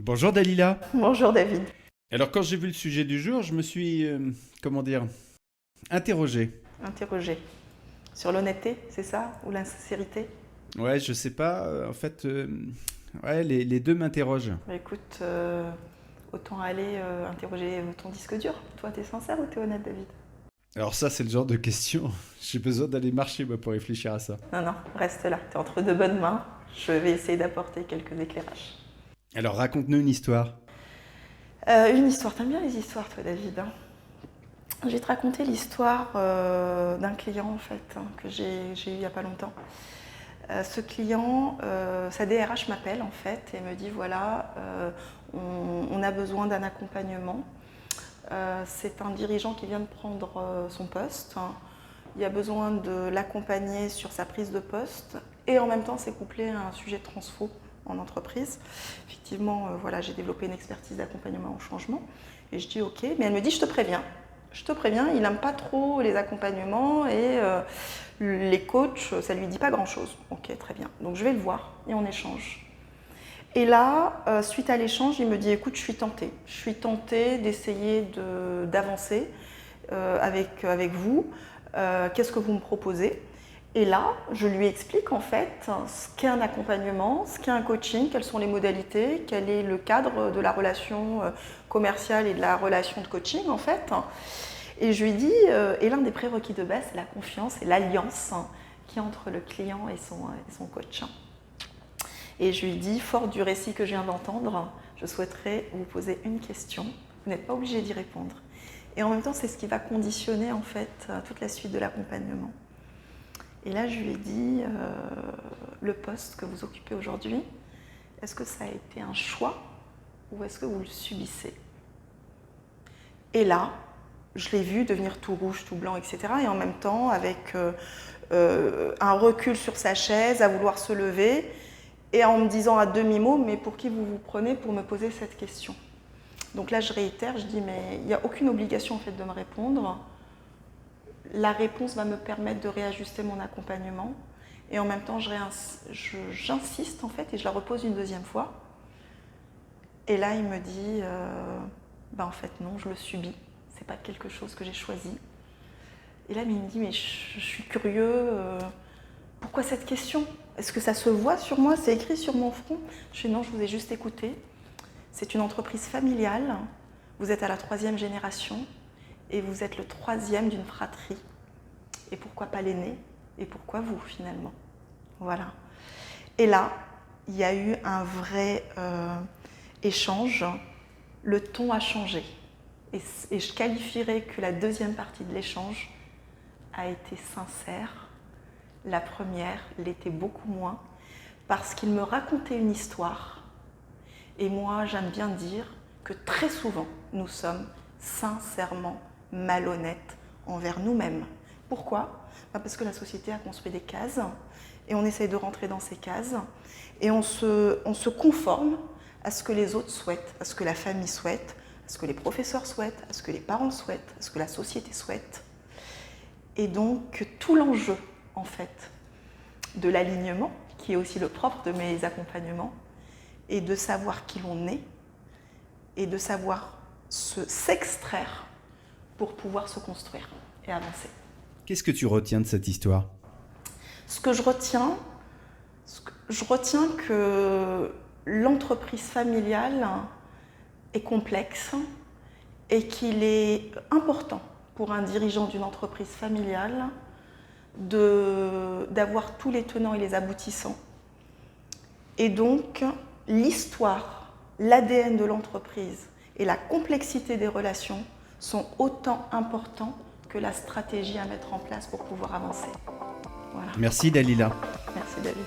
Bonjour Dalila. Bonjour David. Alors quand j'ai vu le sujet du jour, je me suis, interrogé. Interrogé. Sur l'honnêteté, c'est ça? Ou l'insincérité? Ouais, je sais pas, ouais, les deux m'interrogent. Bah écoute, autant aller interroger ton disque dur. Toi, t'es sincère ou t'es honnête, David? Alors ça, c'est le genre de question, j'ai besoin d'aller marcher moi, pour réfléchir à ça. Non, non, reste là. T'es entre de bonnes mains. Je vais essayer d'apporter quelques éclairages. Alors raconte-nous une histoire. Une histoire. T'aimes bien les histoires, toi, David, hein? Je vais te raconter l'histoire d'un client, en fait, hein, que j'ai eu il n'y a pas longtemps. Ce client, sa DRH m'appelle en fait et me dit voilà, on a besoin d'un accompagnement. C'est un dirigeant qui vient de prendre son poste. Il a besoin de l'accompagner sur sa prise de poste et en même temps c'est couplé à un sujet de transfo en entreprise. Effectivement, voilà, j'ai développé une expertise d'accompagnement au changement et je dis ok, mais elle me dit je te préviens, il n'aime pas trop les accompagnements et les coachs, ça ne lui dit pas grand-chose. Ok, très bien. Donc je vais le voir et on échange. Et là, suite à l'échange, il me dit écoute, je suis tentée. Je suis tentée d'essayer d'avancer avec vous. Qu'est-ce que vous me proposez? Et là, je lui explique en fait ce qu'est un accompagnement, ce qu'est un coaching, quelles sont les modalités, quel est le cadre de la relation commerciale et de la relation de coaching en fait. Et je lui dis, et l'un des prérequis de base, c'est la confiance et l'alliance qui est entre le client et son coach. Et je lui dis, fort du récit que je viens d'entendre, je souhaiterais vous poser une question. Vous n'êtes pas obligé d'y répondre. Et en même temps, c'est ce qui va conditionner en fait toute la suite de l'accompagnement. Et là, je lui ai dit, le poste que vous occupez aujourd'hui, est-ce que ça a été un choix ou est-ce que vous le subissez? Et là, je l'ai vu devenir tout rouge, tout blanc, etc. Et en même temps, avec un recul sur sa chaise, à vouloir se lever, et en me disant à demi-mot, mais pour qui vous vous prenez pour me poser cette question? Donc là, je réitère, je dis, mais il n'y a aucune obligation en fait de me répondre. La réponse va me permettre de réajuster mon accompagnement. Et en même temps, j'insiste en fait et je la repose une deuxième fois. Et là, il me dit, en fait non, je le subis. C'est pas quelque chose que j'ai choisi. Et là, il me dit, mais je suis curieux, pourquoi cette question? Est-ce que ça se voit sur moi? C'est écrit sur mon front? Je dis non, je vous ai juste écouté. C'est une entreprise familiale. Vous êtes à la 3e génération et vous êtes le 3e d'une fratrie. Et pourquoi pas l'aîné? Et pourquoi vous finalement? Voilà. Et là, il y a eu un vrai échange. Le ton a changé. Et je qualifierais que la deuxième partie de l'échange a été sincère. La première l'était beaucoup moins parce qu'il me racontait une histoire. Et moi, j'aime bien dire que très souvent, nous sommes sincèrement malhonnêtes envers nous-mêmes. Pourquoi? Parce que la société a construit des cases et on essaye de rentrer dans ces cases et on se conforme à ce que les autres souhaitent, à ce que la famille souhaite, à ce que les professeurs souhaitent, à ce que les parents souhaitent, à ce que la société souhaite. Et donc, tout l'enjeu, en fait, de l'alignement, qui est aussi le propre de mes accompagnements, est de savoir qui l'on est et de savoir s'extraire pour pouvoir se construire et avancer. Qu'est-ce que tu retiens de cette histoire? Ce que je retiens que l'entreprise familiale est complexe et qu'il est important pour un dirigeant d'une entreprise familiale d'avoir tous les tenants et les aboutissants. Et donc, l'histoire, l'ADN de l'entreprise et la complexité des relations sont autant importants que la stratégie à mettre en place pour pouvoir avancer. Voilà. Merci Dalila. Merci David.